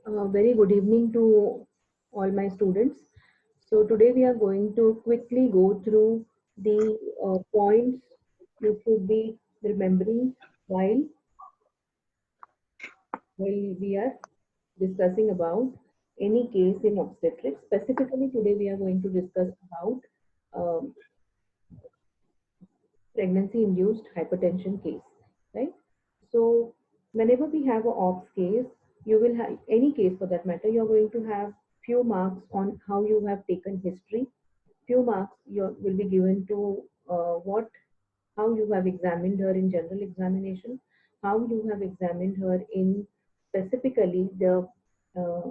Very good evening to all my students. So today we are going to quickly go through the points you should be remembering while we are discussing about any case in obstetrics. Specifically, today we are going to discuss about um, pregnancy-induced hypertension case, right? So whenever we have a ops case, you will have any case for that matter, you're going to have few marks on how you have taken history. Few marks will be given to how you have examined her in general examination, how you have examined her in specifically the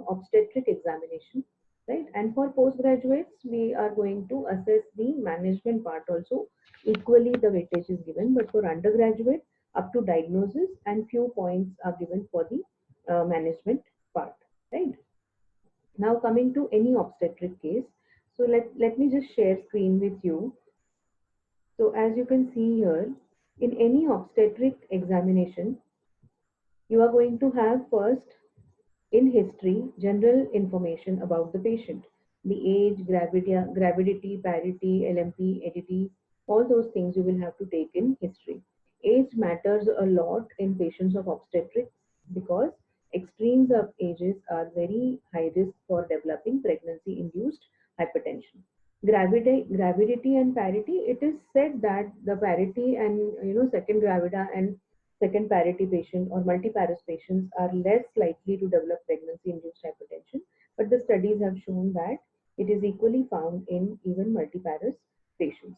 obstetric examination, right? And for postgraduates, we are going to assess the management part also. Equally, the weightage is given, but for undergraduate, up to diagnosis, and few points are given for the management part, right? Now coming to any obstetric case, so let me just share screen with you. So as you can see here, in any obstetric examination, you are going to have first in history general information about the patient, the age, gravidity, parity, LMP, ADT, all those things you will have to take in history. Age matters a lot in patients of obstetrics because extremes of ages are very high risk for developing pregnancy induced hypertension. Gravidity and parity, it is said that the parity and second gravida and second parity patient or multiparous patients are less likely to develop pregnancy induced hypertension, but the studies have shown that it is equally found in even multiparous patients.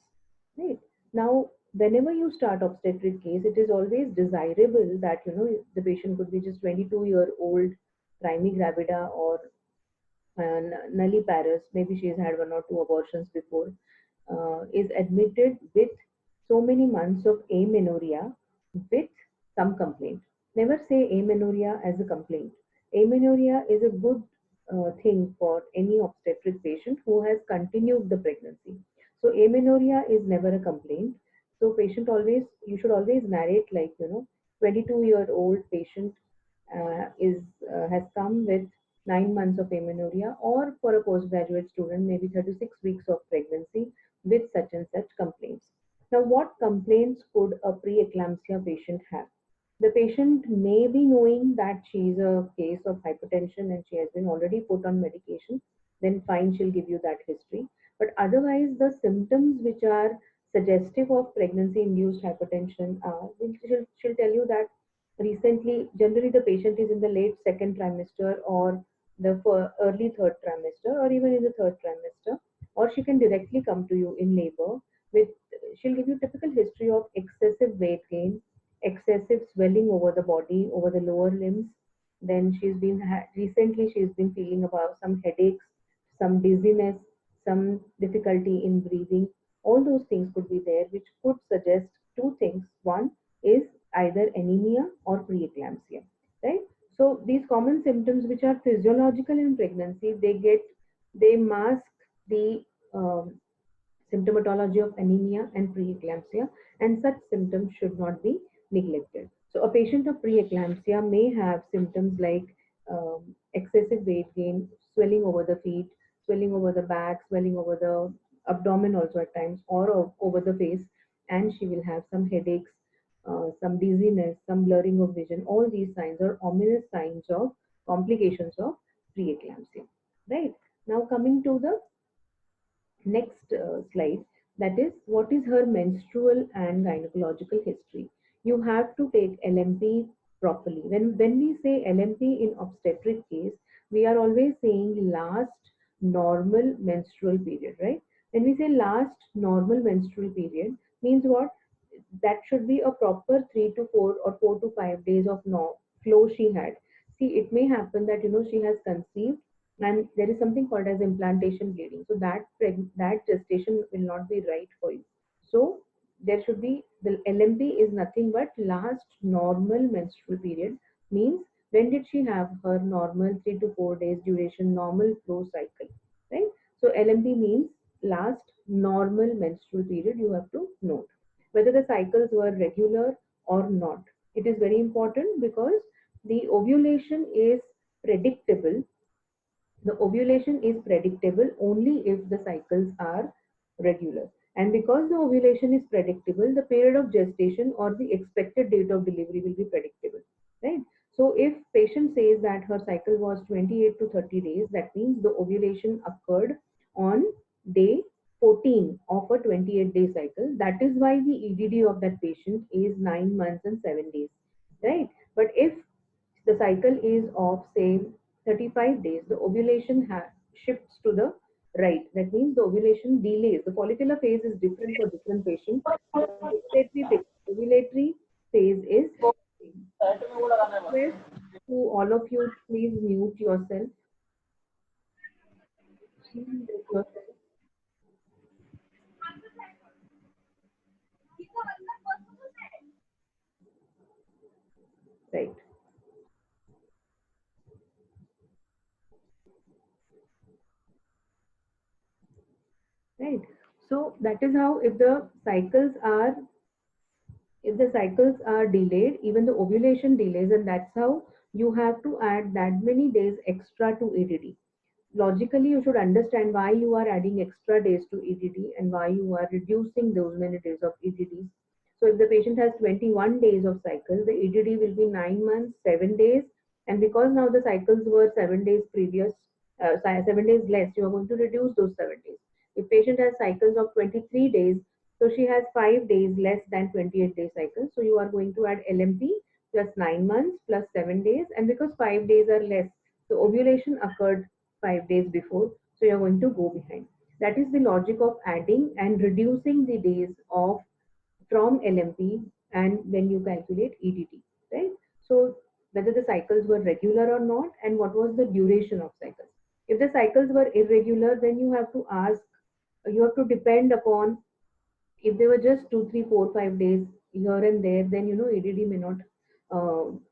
Right. Now, whenever you start obstetric case, it is always desirable that the patient could be just 22-year-old primigravida or nulliparous, maybe she's had one or two abortions before, is admitted with so many months of amenorrhea with some complaint. Never say amenorrhea as a complaint. Amenorrhea is a good thing for any obstetric patient who has continued the pregnancy. So amenorrhea is never a complaint. So patient always, you should always narrate like 22-year-old patient is has come with 9 months of amenorrhea, or for a postgraduate student, maybe 36 weeks of pregnancy with such and such complaints. Now, what complaints could a preeclampsia patient have? The patient may be knowing that she is a case of hypertension and she has been already put on medication, then fine, she'll give you that history. But otherwise, the symptoms which are suggestive of pregnancy induced hypertension are, she'll tell you that recently, generally the patient is in the late second trimester or the early third trimester or even in the third trimester, or she can directly come to you in labor with, she'll give you typical history of excessive weight gain, excessive swelling over the body, over the lower limbs. Then recently she's been feeling about some headaches, some dizziness, some difficulty in breathing. All those things could be there, which could suggest two things. One is either anemia or preeclampsia, right? So these common symptoms, which are physiological in pregnancy, they mask the symptomatology of anemia and preeclampsia, and such symptoms should not be neglected. So, a patient of preeclampsia may have symptoms like excessive weight gain, swelling over the feet, swelling over the back, swelling over the abdomen, also at times, or over the face, and she will have some headaches, some dizziness, some blurring of vision. All these signs are ominous signs of complications of preeclampsia. Right, now, coming to the next slide, that is what is her menstrual and gynecological history. You have to take LMP properly. When we say LMP in obstetric case, we are always saying last normal menstrual period, right? When we say last normal menstrual period, means what? That should be a proper 3 to 4 or 4 to 5 days of no flow she had. See, it may happen that she has conceived and there is something called as implantation bleeding. So that gestation will not be right for you. So there should be, the LMP is nothing but last normal menstrual period, means when did she have her normal 3 to 4 days duration normal flow cycle, right? So LMP means last normal menstrual period. You have to note whether the cycles were regular or not. It is very important because the ovulation is predictable, the ovulation is predictable only if the cycles are regular. And because the ovulation is predictable, the period of gestation or the expected date of delivery will be predictable, right? So if patient says that her cycle was 28 to 30 days, that means the ovulation occurred on day 14 of a 28-day cycle. That is why the EDD of that patient is 9 months and 7 days, right? But if the cycle is of say 35 days, the ovulation shifts to the right. That means the ovulation delays. The follicular phase is different for different patients. Ovulatory phase is same. Request to all of you, please mute yourself. Please mute yourself. Right. Right. So that is how if the cycles are delayed, even the ovulation delays, and that's how you have to add that many days extra to EDD. Logically, you should understand why you are adding extra days to EDD and why you are reducing those many days of EDDs. So if the patient has 21 days of cycle, the EDD will be 9 months, 7 days. And because now the cycles were 7 days previous, 7 days less, you are going to reduce those 7 days. If patient has cycles of 23 days, so she has 5 days less than 28-day cycle. So you are going to add LMP plus 9 months plus 7 days. And because 5 days are less, the ovulation occurred 5 days before, so you're going to go behind. That is the logic of adding and reducing the days of from LMP and when you calculate EDT, right? So whether the cycles were regular or not, and what was the duration of cycles. If the cycles were irregular, then you have to depend upon, if they were just 2, 3, 4, 5 days here and there, then EDD may not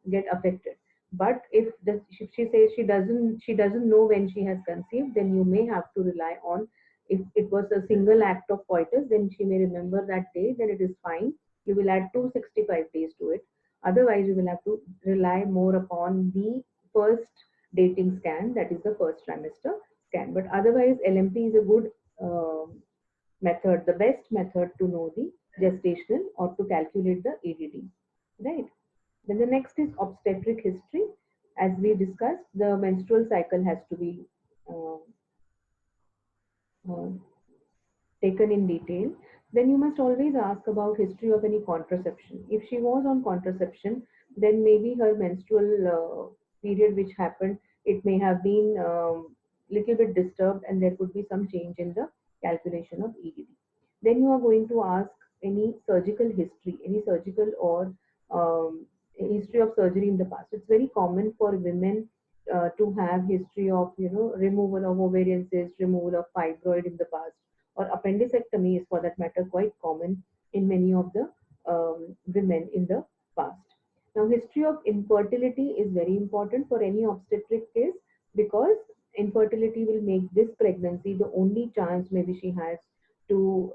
get affected. But if she says she doesn't know when she has conceived, then you may have to rely on, if it was a single act of coitus, then she may remember that day, then it is fine. You will add 265 days to it. Otherwise, you will have to rely more upon the first dating scan, that is the first trimester scan. But otherwise, LMP is a good method, the best method to know the gestational or to calculate the EDD, right? Then the next is obstetric history. As we discussed, the menstrual cycle has to be uh, uh, taken in detail. Then you must always ask about history of any contraception. If she was on contraception, then maybe her menstrual period which happened, it may have been little bit disturbed, and there could be some change in the calculation of EDD. Then you are going to ask any surgical history, any surgical or history of surgery in the past. It's very common for women to have history of removal of ovarian cyst, removal of fibroid in the past, or appendicectomy is for that matter quite common in many of the women in the past. Now, history of infertility is very important for any obstetric case, because infertility will make this pregnancy the only chance maybe she has to,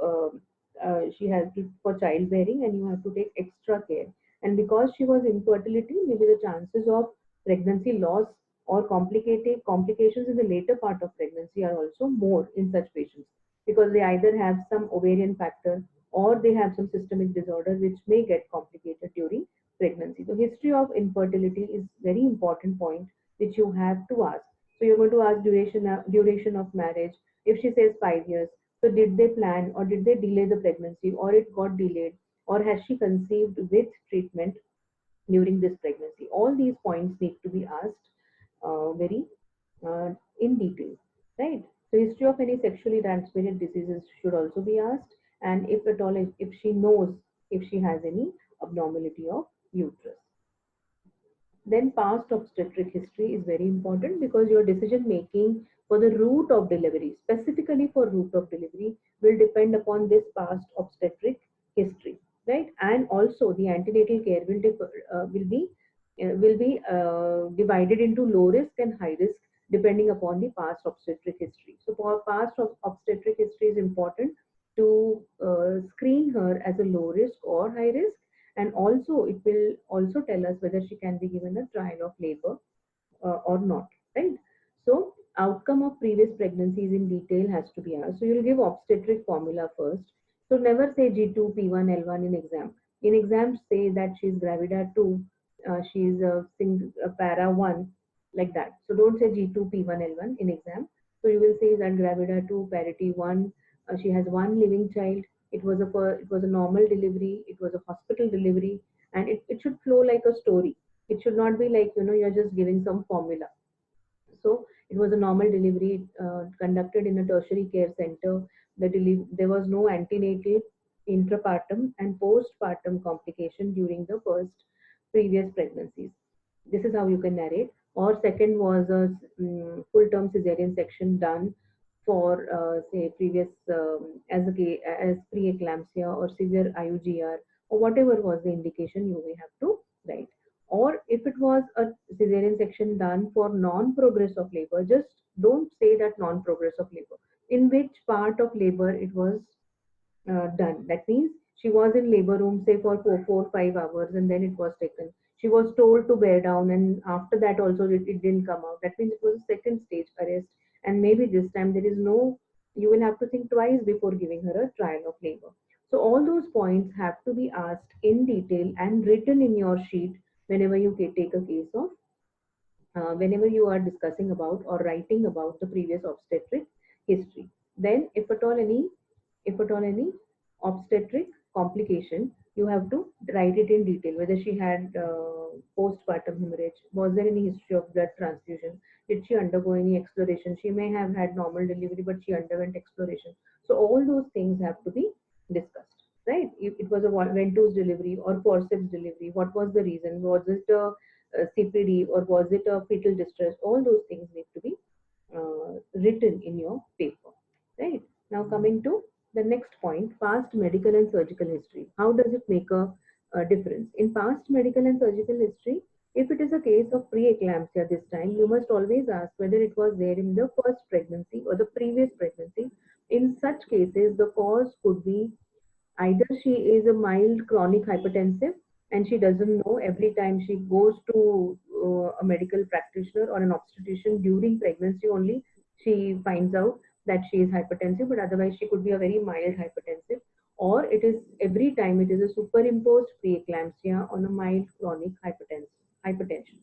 for childbearing, and you have to take extra care. And because she was infertility, maybe the chances of pregnancy loss or complications in the later part of pregnancy are also more in such patients, because they either have some ovarian factor or they have some systemic disorder which may get complicated during pregnancy. The history of infertility is very important point which you have to ask. So you're going to ask duration of marriage. If she says 5 years, so did they plan or did they delay the pregnancy, or it got delayed, or has she conceived with treatment during this pregnancy? All these points need to be asked very in detail, right? So history of any sexually transmitted diseases should also be asked, and if at all, if she knows if she has any abnormality of uterus. Then past obstetric history is very important, because your decision making for the route of delivery, specifically for route of delivery, will depend upon this past obstetric history, right? And also the antenatal care will be divided into low risk and high risk depending upon the past obstetric history. So for past obstetric history is important to screen her as a low risk or high risk, and also it will also tell us whether she can be given a trial of labor or not. sum of previous pregnancies in detail has to be asked. So you'll give obstetric formula first. So never say G2, P1, L1 in exam. In exam, say that she's gravida 2, she's a para 1, like that. So don't say G2, P1, L1 in exam. So you will say that gravida 2, parity 1, she has one living child. It was a normal delivery. It was a hospital delivery, and it should flow like a story. It should not be like, you're just giving some formula. So it was a normal delivery conducted in a tertiary care center. There was no antenatal, intrapartum, and postpartum complication during the first previous pregnancies. This is how you can narrate. Or second was a full-term cesarean section done for say previous as preeclampsia or severe IUGR, or whatever was the indication, you may have to write. Or if it was a cesarean section done for non-progress of labor, just don't say that non-progress of labor. In which part of labor it was done. That means she was in labor room, say for 5 hours, and then it was taken. She was told to bear down, and after that also it didn't come out. That means it was a second stage arrest, and maybe this time there is no. You will have to think twice before giving her a trial of labor. So all those points have to be asked in detail and written in your sheet whenever you take a case of whenever you are discussing about or writing about the previous obstetric history. Then if at all any obstetric complication, you have to write it in detail, whether she had postpartum hemorrhage, was there any history of blood transfusion, did she undergo any exploration, she may have had normal delivery but she underwent exploration. So all those things have to be discussed, right? If it was a ventouse delivery or forceps delivery, what was the reason, was it a CPD or was it a fetal distress, all those things need to be written in your paper, right? Now coming to the next point, past medical and surgical history. How does it make a difference? In past medical and surgical history, if it is a case of preeclampsia this time, you must always ask whether it was there in the first pregnancy or the previous pregnancy. In such cases, the cause could be either she is a mild chronic hypertensive and she doesn't know, every time she goes to a medical practitioner or an obstetrician during pregnancy only, she finds out that she is hypertensive, but otherwise she could be a very mild hypertensive. Or it is every time it is a superimposed preeclampsia on a mild chronic hypertension.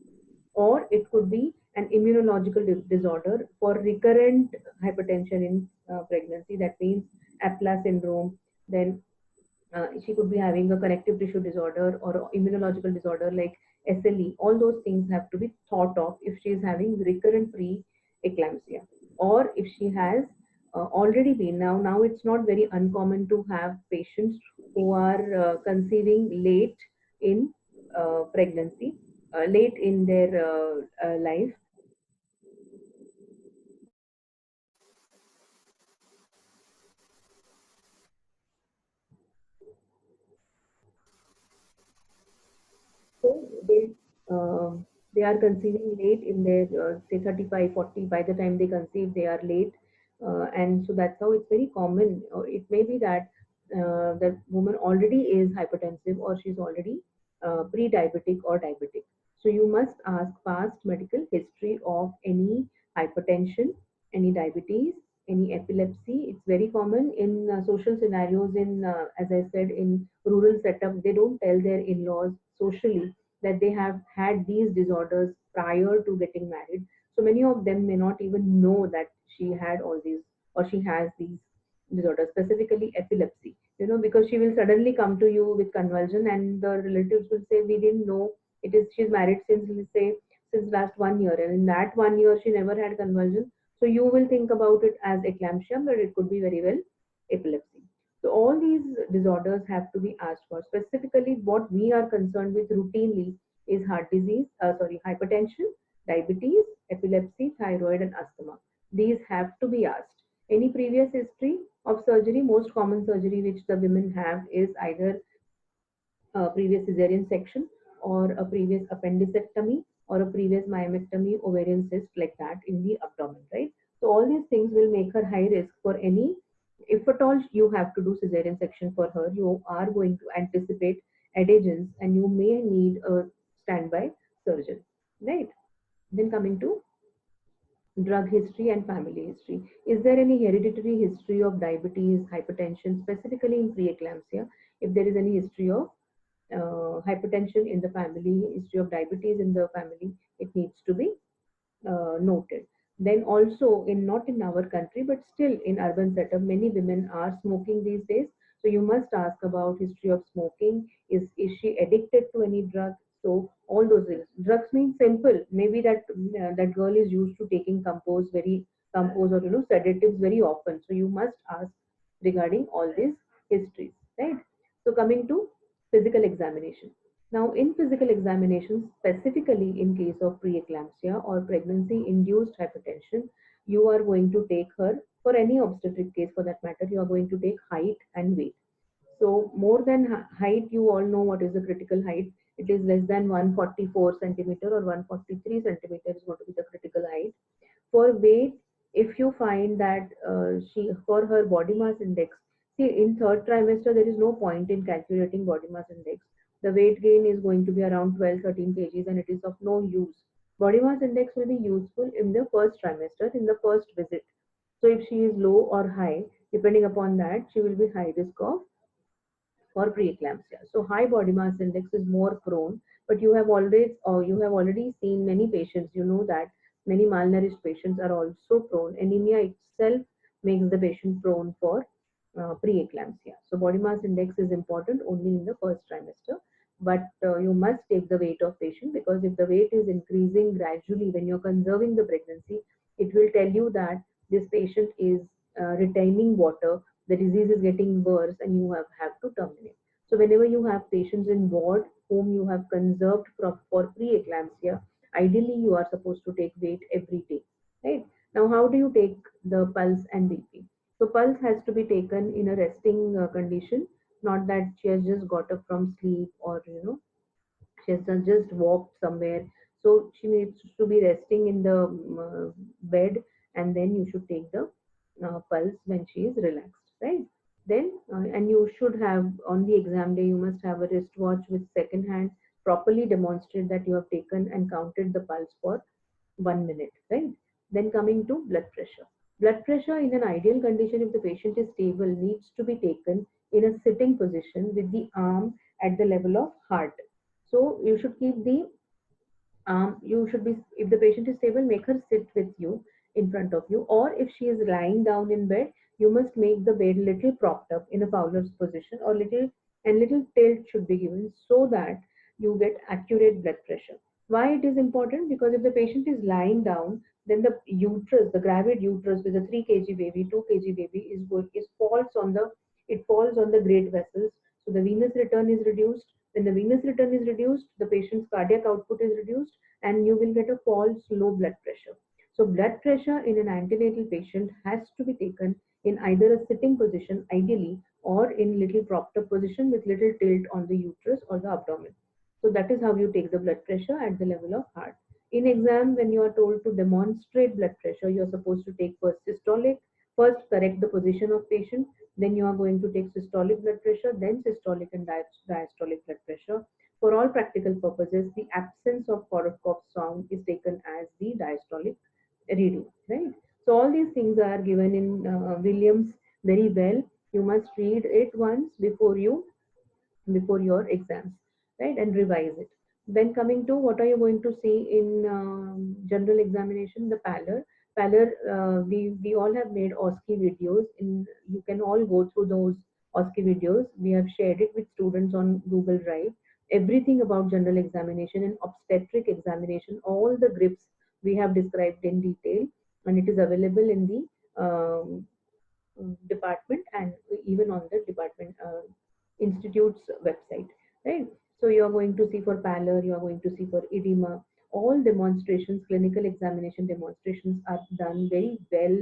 Or it could be an immunological disorder for recurrent hypertension in pregnancy. That means APLA syndrome. Then she could be having a connective tissue disorder or immunological disorder like SLE. All those things have to be thought of if she is having recurrent pre-eclampsia, or if she has already been. Now it's not very uncommon to have patients who are conceiving late in pregnancy, late in their life. So uh, they are conceiving late in their say 35, 40. By the time they conceive, they are late, and so that's how it's very common. Or it may be that the woman already is hypertensive or she's already pre-diabetic or diabetic. So you must ask past medical history of any hypertension, any diabetes, any epilepsy. It's very common in social scenarios. In as I said, in rural setup, they don't tell their in-laws socially that they have had these disorders prior to getting married. So many of them may not even know that she had all these or she has these disorders, specifically epilepsy. Because she will suddenly come to you with convulsion, and the relatives will say, "We didn't know it is. She's married since, let's say, since last 1 year, and in that 1 year she never had convulsion." So you will think about it as eclampsia, but it could be very well epilepsy. So all these disorders have to be asked for. Specifically, what we are concerned with routinely is heart disease, hypertension, diabetes, epilepsy, thyroid, and asthma. These have to be asked. Any previous history of surgery, most common surgery which the women have is either a previous cesarean section or a previous appendicectomy or a previous myomectomy, ovarian cyst, like that in the abdomen, right? So all these things will make her high risk for any, if at all you have to do cesarean section for her, you are going to anticipate adhesions and you may need a standby surgeon, right? Then coming to drug history and family history. Is there any hereditary history of diabetes, hypertension, specifically in preeclampsia? If there is any history of hypertension in the family, history of diabetes in the family, it needs to be noted. Then also in not in our country, but still in urban setup, many women are smoking these days. So you must ask about history of smoking. Is she addicted to any drug? So all those things. Drugs mean simple. Maybe that girl is used to taking compose or sedatives very often. So you must ask regarding all these histories, right? So coming to physical examination. Now, in physical examinations, specifically in case of preeclampsia or pregnancy-induced hypertension, you are going to take her, for any obstetric case for that matter, you are going to take height and weight. So more than height, you all know what is the critical height. It is less than 144 centimeter or 143 centimeter is going to be the critical height. For weight, if you find that she for her body mass index, see in third trimester there is no point in calculating body mass index. The weight gain is going to be around 12 13 kgs and it is of no use. Body mass index will be useful in the first trimester, in the first visit. So if she is low or high, depending upon that, she will be high risk of for preeclampsia. So high body mass index is more prone, but you have already seen many patients. You know that many malnourished patients are also prone. Anemia itself makes the patient prone for preeclampsia. So body mass index is important only in the first trimester, but you must take the weight of patient, because if the weight is increasing gradually when you're conserving the pregnancy, it will tell you that this patient is retaining water, the disease is getting worse, and you have to terminate. So whenever you have patients in ward whom you have conserved for preeclampsia, ideally you are supposed to take weight every day, right? Now, how do you take the pulse and BP? So pulse has to be taken in a resting condition, not that she has just got up from sleep or she has just walked somewhere. So she needs to be resting in the bed, and then you should take the pulse when she is relaxed, right? Then, and you should have on the exam day, you must have a wristwatch with second hand, properly demonstrate that you have taken and counted the pulse for 1 minute, right? Then coming to blood pressure. Blood pressure in an ideal condition, if the patient is stable, needs to be taken in a sitting position with the arm at the level of heart. So you should keep the you should be, if the patient is stable, make her sit with you in front of you, or if she is lying down in bed, you must make the bed little propped up in a Fowler's position, or little tilt should be given so that you get accurate blood pressure. Why it is important? Because if the patient is lying down, then the uterus, the gravid uterus with a 3 kg baby, 2 kg baby is falls on the, it falls on the great vessels. So the venous return is reduced. When the venous return is reduced, the patient's cardiac output is reduced, and you will get a false low blood pressure. So blood pressure in an antenatal patient has to be taken in either a sitting position, ideally, or in little propped up position with little tilt on the uterus or the abdomen. So that is how you take the blood pressure at the level of heart. In exam, when you are told to demonstrate blood pressure, you are supposed to take first systolic, first correct the position of patient, then you are going to take systolic blood pressure, then systolic and diastolic blood pressure. For all practical purposes, the absence of Korsakoff sound is taken as the diastolic reading, right? So all these things are given in Williams very well. You must read it once before your exams, right, and revise it. Then coming to what are you going to see in general examination, the pallor. Pallor, we all have made OSCE videos. You can all go through those OSCE videos. We have shared it with students on Google Drive. Everything about general examination and obstetric examination, all the grips we have described in detail, and it is available in the department and even on the department institute's website, right? So you are going to see for pallor, you are going to see for edema. All demonstrations, clinical examination demonstrations are done very well,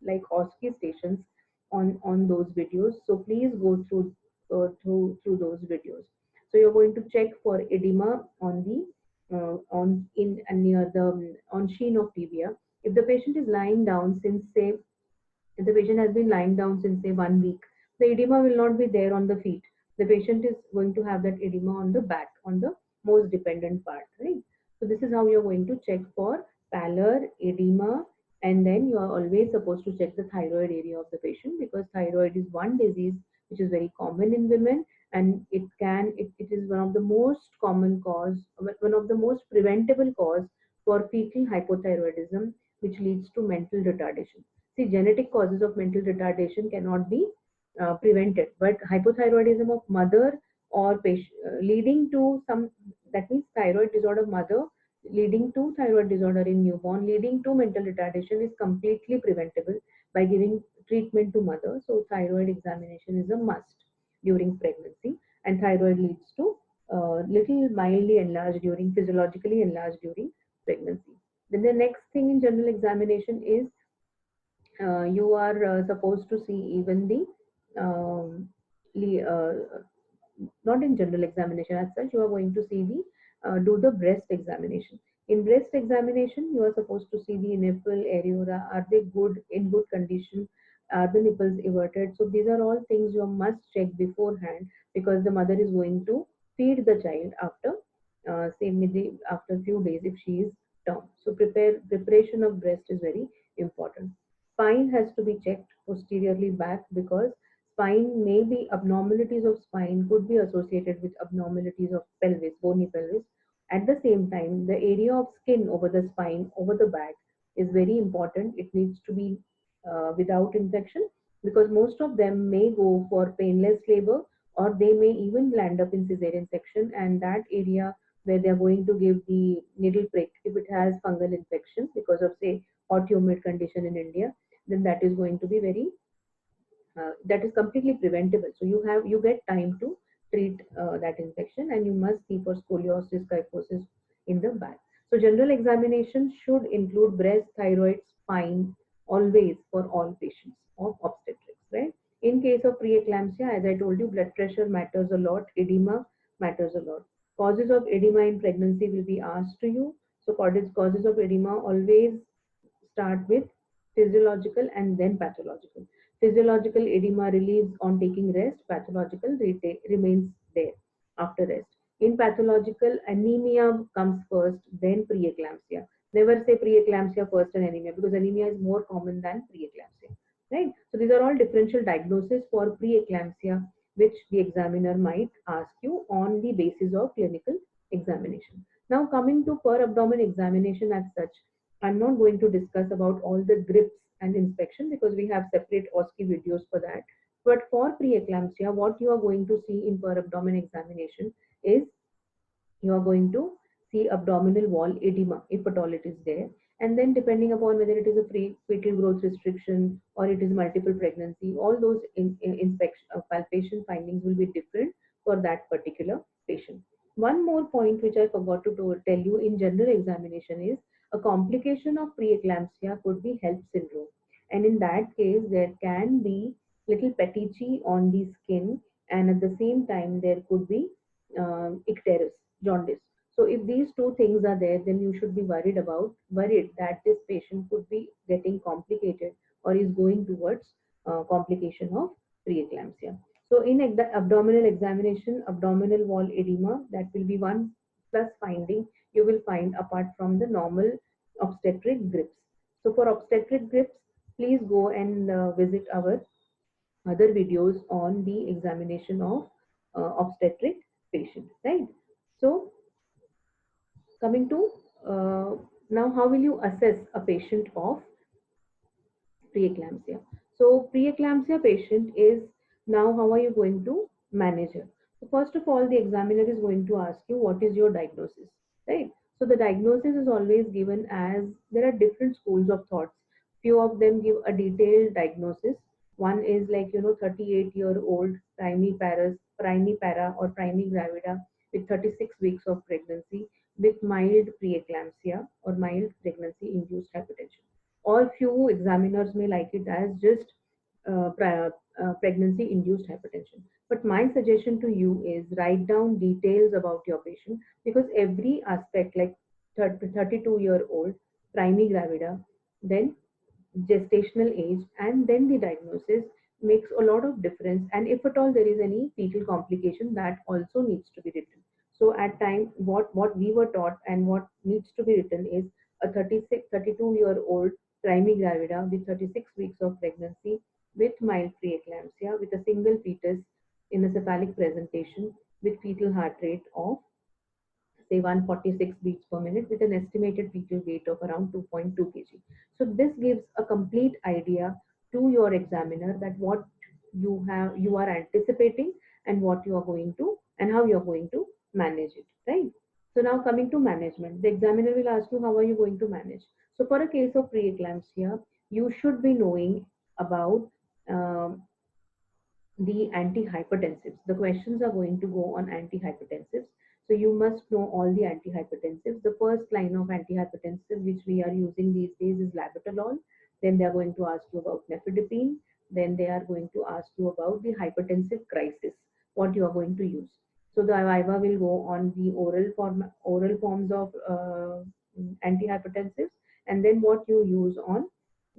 like OSCE stations on those videos. So please go through those videos. So you're going to check for edema on the on in and near the on sheen of tibia. If the patient is lying down since say if the patient has been lying down since say 1 week, the edema will not be there on the feet. The patient is going to have that edema on the back, on the most dependent part, right? So this is how you're going to check for pallor, edema, And then you are always supposed to check the thyroid area of the patient, because thyroid is one disease which is very common in women, and it is one of the most common cause, one of the most preventable cause for fetal hypothyroidism, which leads to mental retardation. See, genetic causes of mental retardation cannot be prevented, but hypothyroidism of mother or patient leading to some, that means thyroid disorder of mother leading to thyroid disorder in newborn, leading to mental retardation, is completely preventable by giving treatment to mother. So thyroid examination is a must during pregnancy, and thyroid leads to little mildly enlarged during, physiologically enlarged during pregnancy. Then the next thing in general examination is you are supposed to see even the um, not in general examination as such, you are going to see the do the breast examination. In breast examination, you are supposed to see the nipple areola, are they good, in good condition, are the nipples everted. So these are all things you must check beforehand, because the mother is going to feed the child after say maybe after a few days if she is term. So preparation of breast is very important. Spine has to be checked posteriorly back, because spine may be, abnormalities of spine could be associated with abnormalities of pelvis, bony pelvis. At the same time, the area of skin over the spine, over the back, is very important. It needs to be without infection, because most of them may go for painless labor, or they may even land up in cesarean section, and that area where they are going to give the needle prick, if it has fungal infection because of, say, hot humid condition in India, then that is going to be very that is completely preventable. So you get time to treat that infection, and you must see for scoliosis, kyphosis in the back. So general examination should include breast, thyroid, spine, always for all patients of obstetrics, right? In case of preeclampsia, as I told you, blood pressure matters a lot, edema matters a lot. Causes of edema in pregnancy will be asked to you. So causes of edema always start with physiological and then pathological. Physiological edema relieves on taking rest, pathological remains there after rest. In pathological, anemia comes first, then preeclampsia. Never say preeclampsia first and anemia, because anemia is more common than preeclampsia. Right? So these are all differential diagnoses for preeclampsia, which the examiner might ask you on the basis of clinical examination. Now coming to per abdomen examination as such, I'm not going to discuss about all the grips and inspection, because we have separate OSCE videos for that. But for preeclampsia, what you are going to see in per abdomen examination is you are going to see abdominal wall edema, if at all it is there. And then depending upon whether it is a fetal growth restriction or it is multiple pregnancy, all those inspection palpation findings will be different for that particular patient. One more point which I forgot to tell you in general examination is a complication of preeclampsia could be HELLP syndrome. And in that case, there can be little petechiae on the skin, and at the same time, there could be icterus, jaundice. So if these two things are there, then you should be worried that this patient could be getting complicated or is going towards complication of preeclampsia. So in abdominal examination, abdominal wall edema, that will be one plus finding you will find apart from the normal obstetric grips. So for obstetric grips, please go and visit our other videos on the examination of obstetric patient, right? So coming to now, how will you assess a patient of preeclampsia? So preeclampsia patient is, now how are you going to manage her? So first of all, the examiner is going to ask you what is your diagnosis, right? So the diagnosis is always given as, there are different schools of thoughts. Few of them give a detailed diagnosis. One is like 38-year-old primary para or primary gravida with 36 weeks of pregnancy with mild preeclampsia or mild pregnancy induced hypertension, or few examiners may like it as just pregnancy induced hypertension. But my suggestion to you is write down details about your patient, because every aspect, like 32-year-old, primary gravida, then gestational age, and then the diagnosis makes a lot of difference. And if at all there is any fetal complication, that also needs to be written. So at time, what we were taught and what needs to be written is a 32-year-old primi gravida with 36 weeks of pregnancy with mild preeclampsia with a single fetus in a cephalic presentation with fetal heart rate of say 146 beats per minute with an estimated fetal weight of around 2.2 kg. So this gives a complete idea to your examiner that what you are anticipating and what you are going to and how you are going to manage it, right? So now coming to management, the examiner will ask you how are you going to manage. So for a case of preeclampsia, you should be knowing about um, the antihypertensives. The questions are going to go on antihypertensives. So you must know all the antihypertensives. The first line of antihypertensive which we are using these days is labetalol. Then they are going to ask you about nifedipine. Then they are going to ask you about the hypertensive crisis, what you are going to use. So the viva will go on the oral forms of antihypertensives, and then what you use on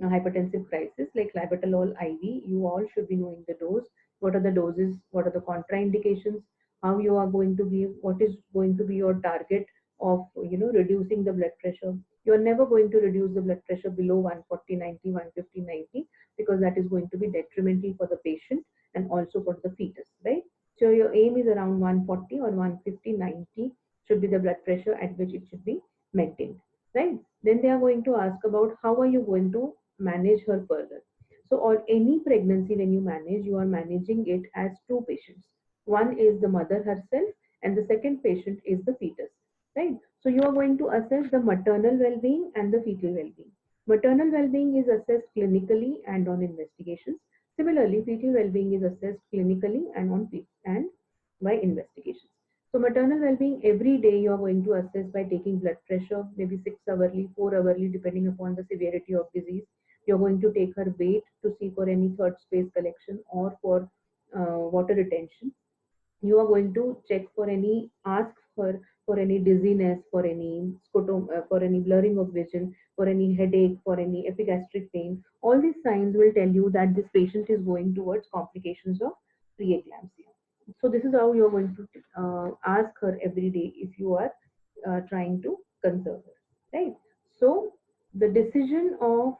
hypertensive crisis like labetalol IV. You all should be knowing the dose, what are the doses, what are the contraindications, how you are going to give, what is going to be your target of reducing the blood pressure. You are never going to reduce the blood pressure below 140/90, 150/90, because that is going to be detrimental for the patient and also for the fetus, right? So your aim is around 140 or 150/90 should be the blood pressure at which it should be maintained, right? Then they are going to ask about how are you going to manage her further. So, or any pregnancy, when you manage, you are managing it as two patients. One is the mother herself, and the second patient is the fetus, right? So, you are going to assess the maternal well being and the fetal well being. Maternal well being is assessed clinically and on investigations. Similarly, fetal well being is assessed clinically and and by investigations. So, maternal well being every day you are going to assess by taking blood pressure, maybe 6 hourly, 4 hourly, depending upon the severity of disease. You're going to take her weight to see for any third space collection or for water retention. You are going to check for any ask for any dizziness, for any for any blurring of vision, for any headache, for any epigastric pain. All these signs will tell you that this patient is going towards complications of preeclampsia. So this is how you are going to ask her every day if you are trying to conserve her, right? So the decision of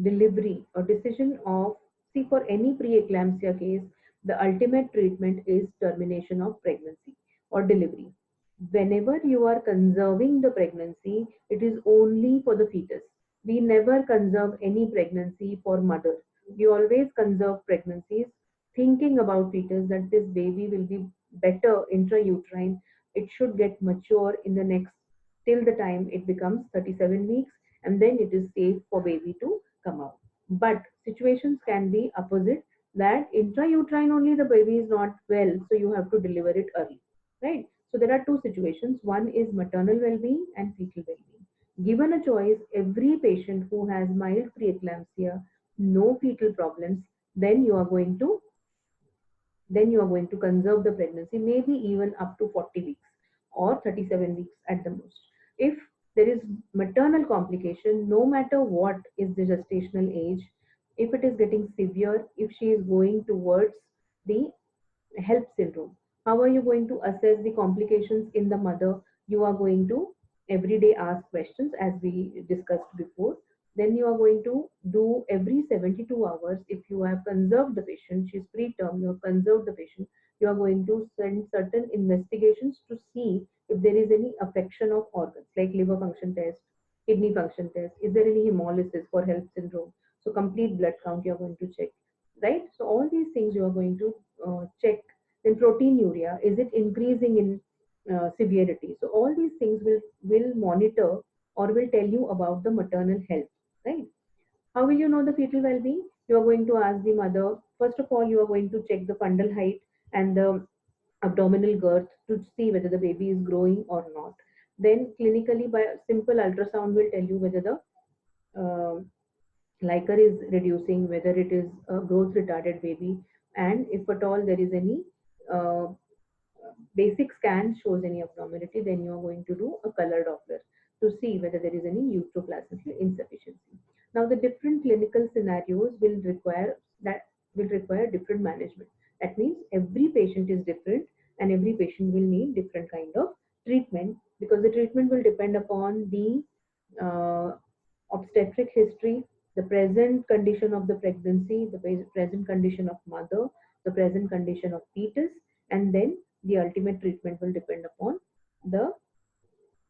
delivery or decision of, see, for any preeclampsia case, the ultimate treatment is termination of pregnancy or delivery. Whenever you are conserving the pregnancy, it is only for the fetus. We never conserve any pregnancy for mother. We always conserve pregnancies thinking about fetus, that this baby will be better intrauterine. It should get mature in the next till the time it becomes 37 weeks, and then it is safe for baby to come out. But situations can be opposite, that intrauterine only the baby is not well, so you have to deliver it early, right? So there are two situations. One is maternal well-being and fetal well-being. Given a choice, every patient who has mild preeclampsia, no fetal problems, then you are going to conserve the pregnancy, maybe even up to 40 weeks or 37 weeks at the most. If there is maternal complication, no matter what is the gestational age, if it is getting severe, if she is going towards the HELP syndrome, how are you going to assess the complications in the mother? You are going to every day ask questions as we discussed before. Then you are going to do every 72 hours. If you have conserved the patient, she's preterm, you have conserved the patient, you are going to send certain investigations to see if there is any affection of organs like liver function test, kidney function test. Is there any hemolysis for HELP syndrome? So complete blood count you are going to check, right? So all these things you are going to check. Then proteinuria, is it increasing in severity? So all these things will monitor or will tell you about the maternal health, right? How will you know the fetal well-being? You are going to ask the mother. First of all, you are going to check the fundal height and the abdominal girth to see whether the baby is growing or not. Then clinically, by simple ultrasound will tell you whether the uh, liquor is reducing, whether it is a growth retarded baby, and if at all there is any uh, basic scan shows any abnormality, then you are going to do a color Doppler to see whether there is any uteroplasmic insufficiency. Now, the different clinical scenarios will require different management. That means every patient is different, and every patient will need different kind of treatment, because the treatment will depend upon the uh, obstetric history, the present condition of the pregnancy, the present condition of mother, the present condition of fetus, and then the ultimate treatment will depend upon the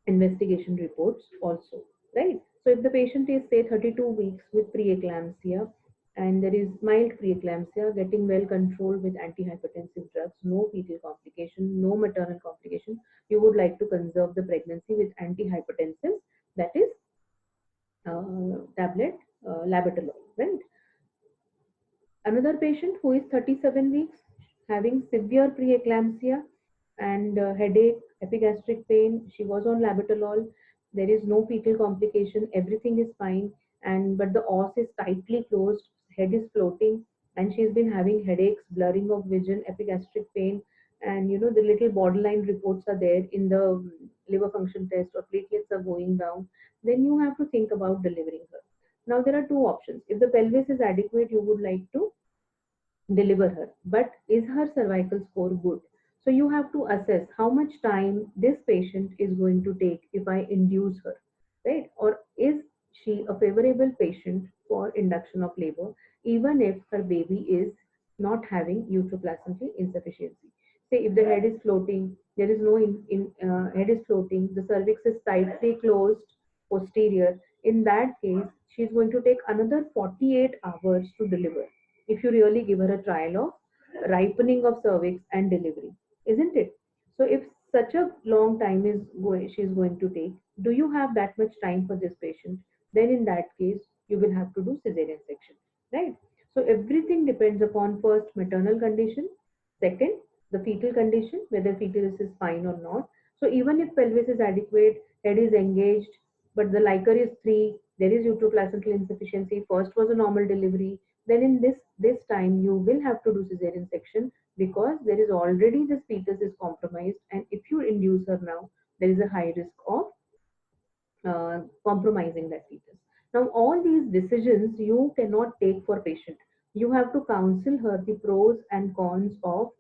investigation reports also, right? So if the patient is say 32 weeks with preeclampsia and there is mild preeclampsia, getting well controlled with antihypertensive drugs, no fetal complication, no maternal complication, you would like to conserve the pregnancy with antihypertensives, that is tablet labetalol, right? Another patient who is 37 weeks having severe preeclampsia and headache, epigastric pain. She was on labetalol. There is no fetal complication. Everything is fine. And but the os is tightly closed. Head is floating, and she's been having headaches, blurring of vision, epigastric pain, and the little borderline reports are there in the liver function test or platelets are going down. Then you have to think about delivering her. Now there are two options. If the pelvis is adequate, you would like to deliver her. But is her cervical score good? So you have to assess how much time this patient is going to take if I induce her, right? Or is she a favorable patient for induction of labor, even if her baby is not having uteroplacental insufficiency? Say if the head is floating, there is no head is floating, the cervix is tightly closed posterior. In that case, she is going to take another 48 hours to deliver if you really give her a trial of ripening of cervix and delivery, isn't it? So if such a long time is going, she is going to take, do you have that much time for this patient? Then in that case, you will have to do cesarean section, right? So everything depends upon first maternal condition, second the fetal condition, whether fetus is fine or not. So even if pelvis is adequate, head is engaged, but the Liker is 3, there is uteroplacental insufficiency, first was a normal delivery, then in this time you will have to do cesarean section because there is already this fetus is compromised, and if you induce her now, there is a high risk of compromising that fetus. Now, all these decisions you cannot take for patient. You have to counsel her the pros and cons of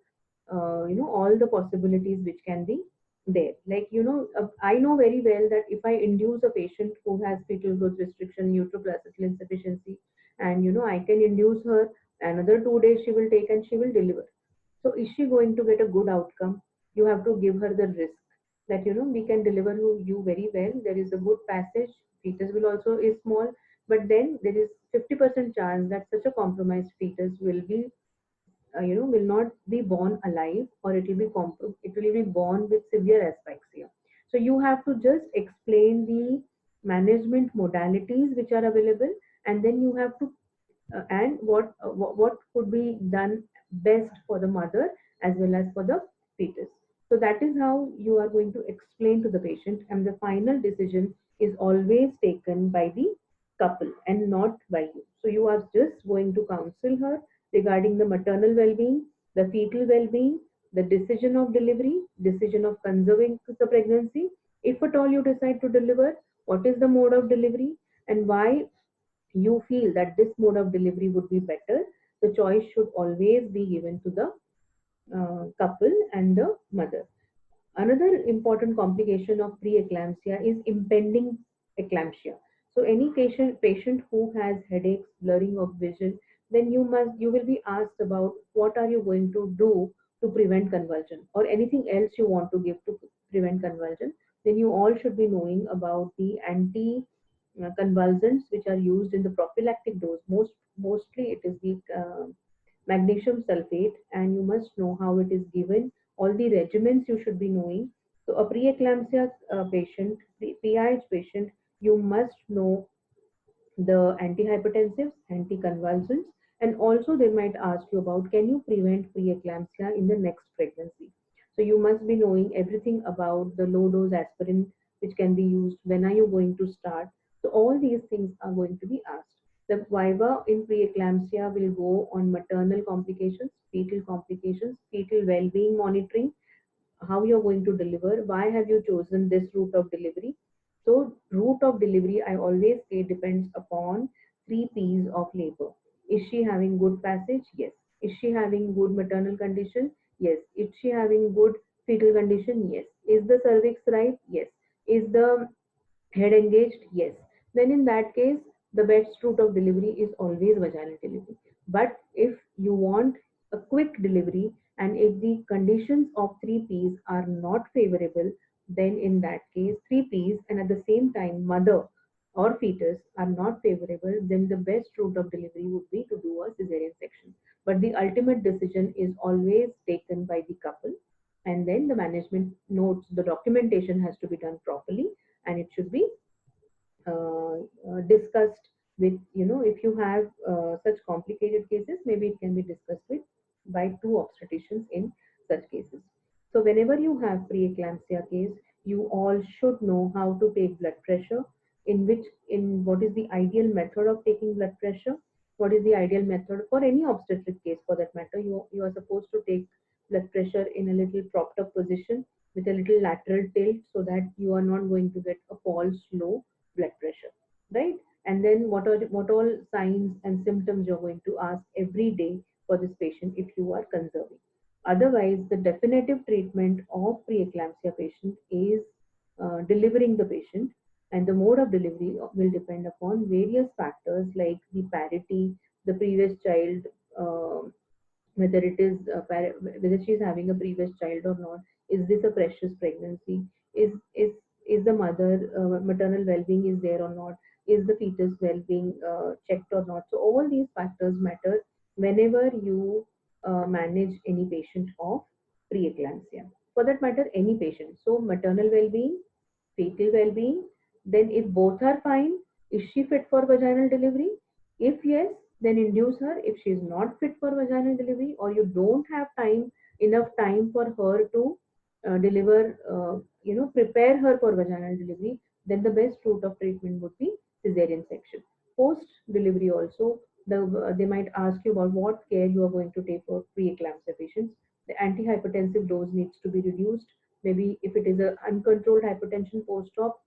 all the possibilities which can be there. Like I know very well that if I induce a patient who has fetal growth restriction, neutroplacental insufficiency, and I can induce her another 2 days she will take and she will deliver. So is she going to get a good outcome? You have to give her the risk that we can deliver you very well. There is a good passage. Fetus will also is small, but then there is 50% chance that such a compromised fetus will be will not be born alive, or it will be born with severe asphyxia. So you have to just explain the management modalities which are available, and then you have to and what could be done best for the mother as well as for the fetus. So that is how you are going to explain to the patient, and the final decision is always taken by the couple and not by you. So you are just going to counsel her regarding the maternal well-being, the fetal well-being, the decision of delivery, decision of conserving the pregnancy. If at all you decide to deliver, what is the mode of delivery and why you feel that this mode of delivery would be better. The choice should always be given to the couple and the mother. Another important complication of preeclampsia is impending eclampsia. So any patient who has headaches, blurring of vision, then you will be asked about what are you going to do to prevent convulsion or anything else you want to give to prevent convulsion. Then you all should be knowing about the anti convulsants which are used in the prophylactic dose. Mostly it is the magnesium sulfate, and you must know how it is given. All the regimens you should be knowing. So a preeclampsia patient, PIH patient, you must know the antihypertensives, anticonvulsants, and also they might ask you about can you prevent preeclampsia in the next pregnancy. So you must be knowing everything about the low dose aspirin which can be used. When are you going to start? So all these things are going to be asked. The viva in preeclampsia will go on maternal complications, fetal well-being monitoring, how you're going to deliver, why have you chosen this route of delivery. So route of delivery, I always say, depends upon 3 P's of labor. Is she having good passage? Yes. Is she having good maternal condition? Yes. Is she having good fetal condition? Yes. Is the cervix right? Yes. Is the Head engaged, yes. Then in that case, the best route of delivery is always vaginal delivery. But if you want a quick delivery and if the conditions of 3Ps are not favorable, then in that case, 3Ps and at the same time mother or fetus are not favorable, then the best route of delivery would be to do a cesarean section. But the ultimate decision is always taken by the couple, and then the management notes, the documentation has to be done properly, and it should be discussed with, if you have such complicated cases, maybe it can be discussed with by two obstetricians in such cases. So whenever you have preeclampsia case, you all should know how to take blood pressure, in what is the ideal method of taking blood pressure, what is the ideal method for any obstetric case for that matter. You are supposed to take blood pressure in a little propped up position with a little lateral tilt, so that you are not going to get a false low blood pressure, right? And then what all signs and symptoms you're going to ask every day for this patient if you are conserving. Otherwise, the definitive treatment of preeclampsia patient is delivering the patient, and the mode of delivery will depend upon various factors like the parity, the previous child, whether it is whether she is having a previous child or not. Is this a precious pregnancy? Is the mother maternal well-being is there or not? Is the fetus well-being checked or not? So all these factors matter whenever you manage any patient of preeclampsia, for that matter any patient. So maternal well-being, fetal well-being, then if both are fine, is she fit for vaginal delivery? If yes, then induce her. If she is not fit for vaginal delivery, or you don't have enough time for her to deliver, prepare her for vaginal delivery, then the best route of treatment would be cesarean section. Post delivery also, they might ask you about what care you are going to take for preeclampsia patients. The antihypertensive dose needs to be reduced. Maybe if it is a uncontrolled hypertension post-op,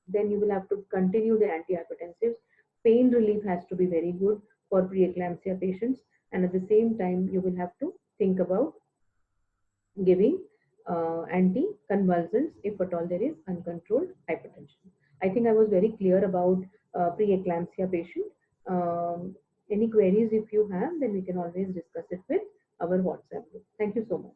then you will have to continue the antihypertensives. Pain relief has to be very good for preeclampsia patients, and at the same time, you will have to think about giving anticonvulsants if at all there is uncontrolled hypertension. I think I was very clear about preeclampsia patient. Any queries if you have, then we can always discuss it with our WhatsApp group. Thank you so much.